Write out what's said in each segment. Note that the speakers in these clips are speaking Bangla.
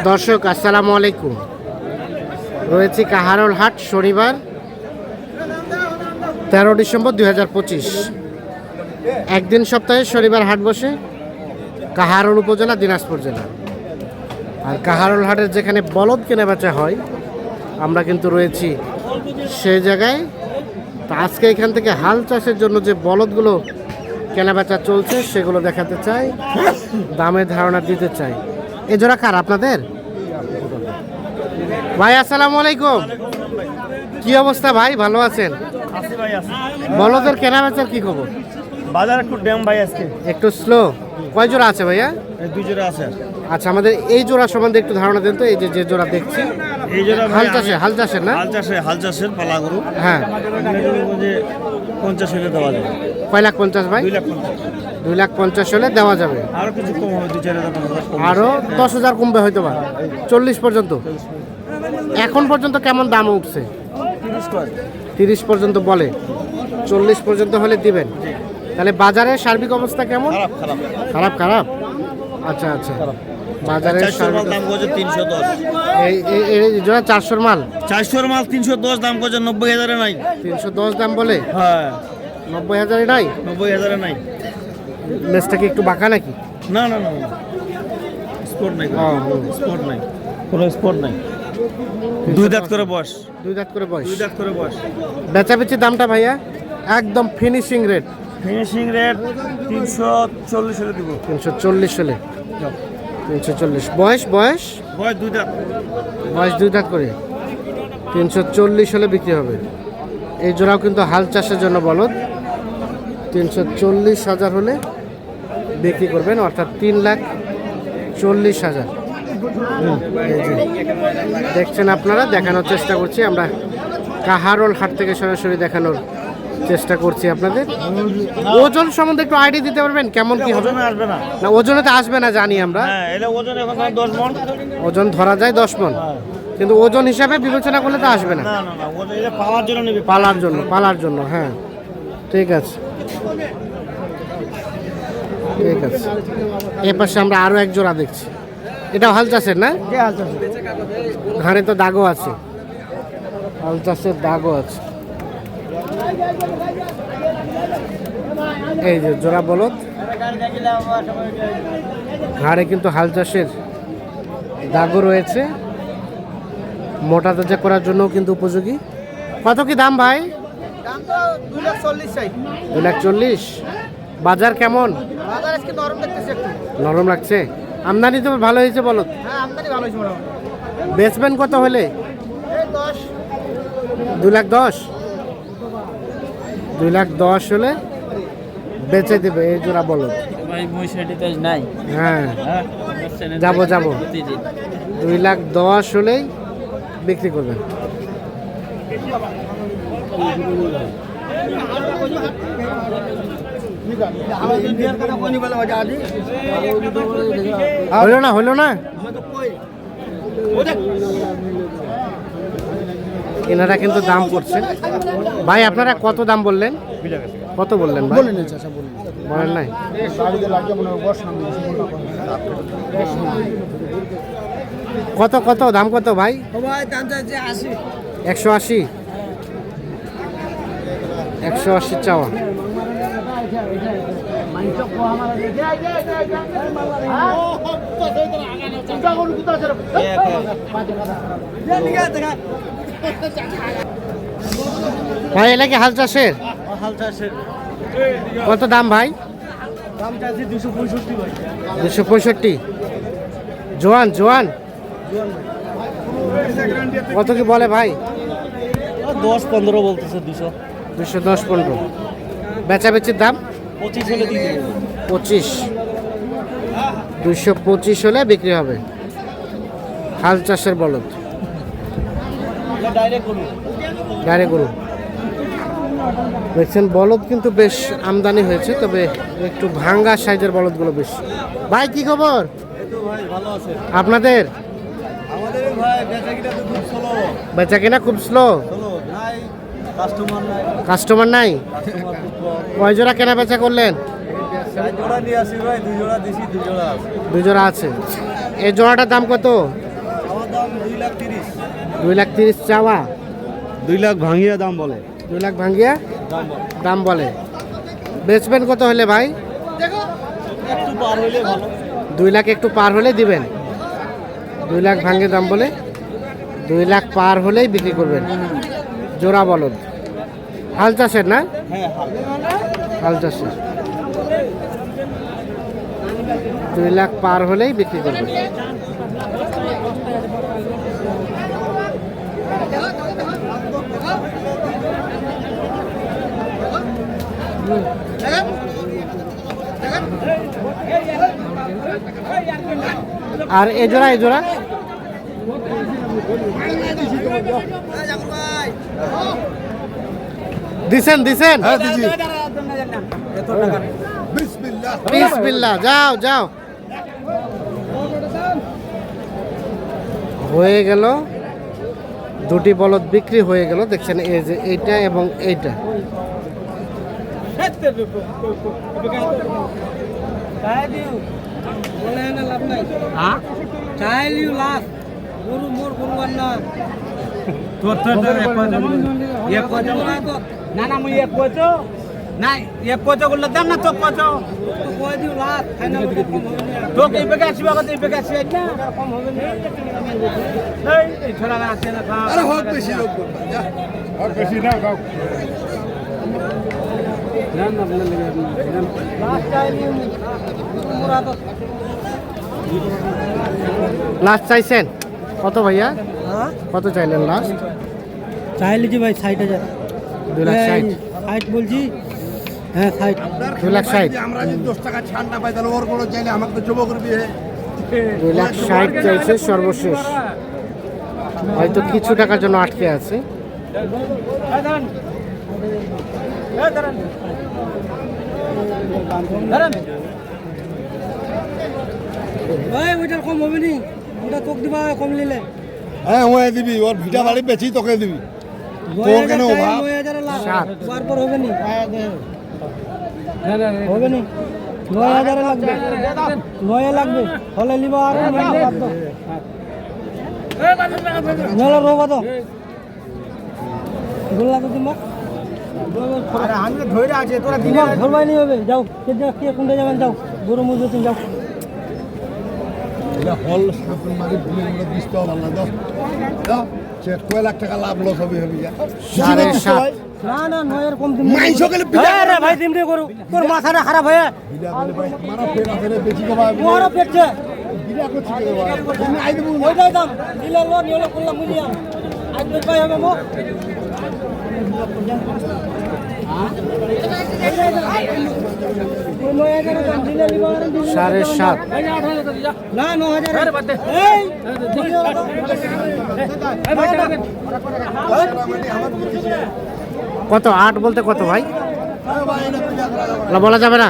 দর্শক আসসালামু আলাইকুম। রয়েছি কাহারোল হাট, শনিবার 13 ডিসেম্বর 2025। একদিন সপ্তাহে শনিবার হাট বসে কাহারোল উপজেলা, দিনাজপুর জেলা। আর কাহারোল হাটের যেখানে বলদ কেনা বেচা হয়, আমরা কিন্তু রয়েছি সেই জায়গায়। তো আজকে এখান থেকে হাল চাষের জন্য যে বলদগুলো কেনা বেচা চলছে সেগুলো দেখাতে চাই, দামের ধারণা দিতে চাই। এ জোড়া কার আপনাদের? ভাই আসসালামু আলাইকুম। কি অবস্থা ভাই, ভালো আছেন? বলদের কেনা বেচার কি খবর? বাজার একটু ড্যাম ভাই, আজকে একটু স্লো। কয় জোড়া আছে ভাইয়া? দুই জোড়া আছে। আচ্ছা, আমাদের এই জোড়া সম্বন্ধে একটু ধারণা দেন তো। এই যে জোড়া দেখছি, এই জোড়া হাল চাষের না? হাল চাষের পালা গরু। হ্যাঁ, 50 হলে দেওয়া যাবে। কয় লাখ 50 ভাই? 2,50,000 হলে দেওয়া যাবে। আরো কিছু কম হবে, 2-4,000 আরো 10,000 কমবে হয়তো বা 40 পর্যন্ত। এখন পর্যন্ত কেমন দাম উঠছে? 30 পর্যন্ত বলে, 40 পর্যন্ত হলে দিবেন। তাহলে বাজারে সার্বিক অবস্থা কেমন? খারাপ খারাপ। আচ্ছা আচ্ছা, বাজারের মাল দাম করছে 310। এই জোড়া 400 মাল, 400 মাল 310 দাম করছে। 90,000 নাই। 310 দাম বলে? হ্যাঁ, 90,000 নাই। 90,000 নাই। লেজটা কি একটু বাঁকা নাকি? না না না, স্পট নাই, স্পট নাই, কোনো স্পট নাই। দুই দাঁত করে বয়স। দুই দাঁত করে বয়স। দুই দাঁত করে বয়স। বেচাবেচি দামটা ভাইয়া একদম ফিনিশিং রেট? ফিনিশিং রেট 340 হলে দিব। 340 হলে। 340। বয়স বয়স বয়স দুই দাঁত। বয়স দুই দাঁত করে 340 হলে বিক্রি হবে। এই জোড়াও কিন্তু হাল চাষের জন্য বলদ। 340,000 হলে বিক্রি করবেন, অর্থাৎ 3,40,000। এই যে দেখছেন আপনারা, দেখানোর চেষ্টা করছি আমরা। কাহারোল হাট থেকে সরাসরি দেখানোর চেষ্টা করছি আপনাদের। ওজন সম্বন্ধে একটু আইডিয়া দিতে পারবেন কেমন কি হবে? আসবে না, না ওজনে তো আসবে না জানি আমরা। হ্যাঁ, এটা ওজন এখন 10 মণ। ওজন ধরা যায় 10 মণ, কিন্তু ওজন হিসাবে বিবেচনা করলে তো আসবে না। না না না, ওজন এটা পালার জন্য নেবে। পালার জন্য। হ্যাঁ, ঠিক আছে ঠিক আছে। এ পাশে আমরা আরো এক জোড়া দেখছি। এটা হাল চাষের না? ঘাড়ে তো দাগও আছে, হাল চাষের দাগও আছে। এই যে জোড়া বলদ, ঘাড়ে কিন্তু হাল চাষের দাগও রয়েছে। মোটা তাজা করার জন্য কিন্তু উপযোগী। কত কি দাম ভাই? 2,40,000। বাজার কেমন? নরম লাগছে। আমদানি তো ভালো হয়েছে বলদ। বেচবেন কত হলে? 2,10,000। 2,10,000 হলে বেচে দেবে এই জোড়া বলদ। হ্যাঁ, যাবো 2,10,000 হলেই বিক্রি করবেন। হলো না এনারা কিন্তু দাম করছে। ভাই আপনারা কত দাম বললেন? কত বললেন ভাই? বলেন নাই? কত কত দাম কত ভাই? 180। 180 চাওয়া। ভাই এটা কি হাল চাষের? হাল চাষের। কত দাম ভাই? দাম চাইছি 265 ভাই। 265। জোয়ান জোয়ান কত কি বলে ভাই? 10-15 বলতেছে। 210-15। বেচাবেচির দাম 25 হলে দিয়ে দেব। 25। 225 হলে বিক্রি হবে। হাল চাষের বলদ, ডাইরেক্ট গরু। দেখছেন বলদ কিন্তু বেশ আমদানি হয়েছে, তবে একটু ভাঙ্গা সাইজের বলদগুলো বেশ। ভাই কি খবর আপনাদের? বেচা কিনা খুব স্লো। কাস্টমার নাই। কয় জোড়া কেনা বেচা করলেন? 2 জোড়া আছে। দুই জোড়া আছে। এই জোড়াটার দাম কত? 2,30,000 চাওয়া। 2 লাখ ভাঙিয়া দাম বলে। 2 লাখ ভাঙ্গিয়া দাম বলে। বেচবেন কত হলে ভাই? একটু পার হইলে ভালো। 2 লাখ একটু পার হলে দিবেন। 2 লাখ ভাঙ্গে দাম বলে, 2 লাখ পার হলেই বিক্রি করবেন। জোড়া বলদ, হাল চাষের না? হ্যাঁ, হাল চাষের। 2 লাখ পার হলেই বিক্রি করবেন। আর এ জোড়া, এ জোড়া দিছেন? দিছেন? বিসমিল্লাহ। যাও যাও, হয়ে গেল। দুটি বলদ বিক্রি হয়ে গেল। দেখছেন এই যে এইটা এবং এইটা। না না মুই এক কইছো নাই এক কইছো করলে দাম না তো কইছো তো কই দিও লাখ ফাইনাল তো এই বেগে আসিবা কত এই বেগে আসি না কম হবে না এই ছোড়া না আছে না আরে হোক বেশি লোক যা আর বেশি না গাও না না বলে লাস্ট টাইম মুরাদ লাস্ট চাইছেন কত ভাইয়া? হ্যাঁ কত চাইলেন লাস্ট? চাইলে যে ভাই 60,000 2 লাখ 60। 60 বলছি হ্যাঁ 60 2 লাখ 60। আমরা যদি 10 টাকা ছাড় না পাই তাহলে ওর কোনো চাইলে আমাকে তো জমা করবি। 2 লাখ 60 চাইছে সর্বশেষ। হয়তো কিছু টাকার জন্য আটকে আছে। ভাই ওইটা কম হবে নি ওটা তোক দিবা কম নিলে হ্যাঁ ওই দিবি, ওর ভিটা বাড়ি বেচি তোকে দিবি। তোর কেন অভাব? 7। তারপর হবে নি হবে নি 9,000 লাগবে 9 লাগবে হলে নিবা আর নলা রোবা তো গোল্লা তো দিমা আরে আমি ধইরা আছে তোরা দিমা ধরবাই নি হবে যাও কে কোনটা যাবেন যাও গরু মুজো তুমি যাও এটা হল সাপের মারি ভুলে গেলে 20 টাকা ভালো দাও দাও সে কয় লাখ টাকা লাভ লস হবে হবে যা 7.5। না না 9 কম দিন মাই সকালে বিটা আরে ভাই দিমরে করু তোর মাথাটা খারাপ হয়ে বিটা বলে ভাই মারা ফের আসলে বেশি কবা ওরা পেটছে বিটা করছি রে ভাই আমি আই দেব না। ওইটাই দাম দিলে লো নিলে করলাম বুঝিয়া আজ পাই হবে মো সাড়ে 7। না 9,000 এই কত? 8 বলতে কত ভাই? আরে ভাই এটা বিটা করা বলা যাবে না।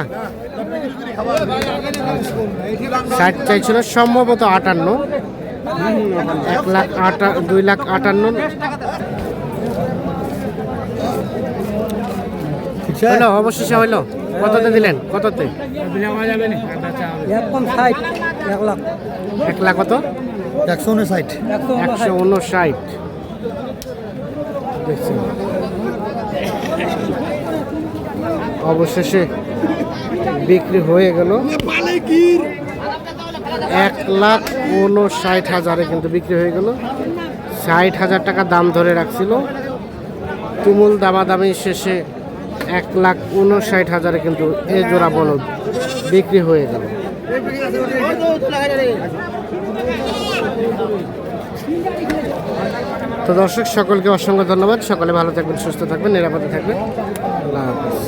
60 চাইছিল সম্ভবত 58। 2 লাখ 58। হইলো, অবশেষে হইলো। কততে দিলেন? কততে? একদম 60 1 লাখ 1 লাখ কত? 159 159। দেখছি অবশেষে বিক্রি হয়ে গেল। 1,59,000 কিন্তু বিক্রি হয়ে গেল। 60,000 টাকা দাম ধরে রাখছিল। তুমুল দামাদামি শেষে 1,59,000 কিন্তু এই জোড়া বলদ বিক্রি হয়ে গেল। তো দর্শক সকলকে অসংখ্য ধন্যবাদ। সকলে ভালো থাকবেন, সুস্থ থাকবেন, নিরাপদে থাকবেন। আল্লাহ হাফেজ।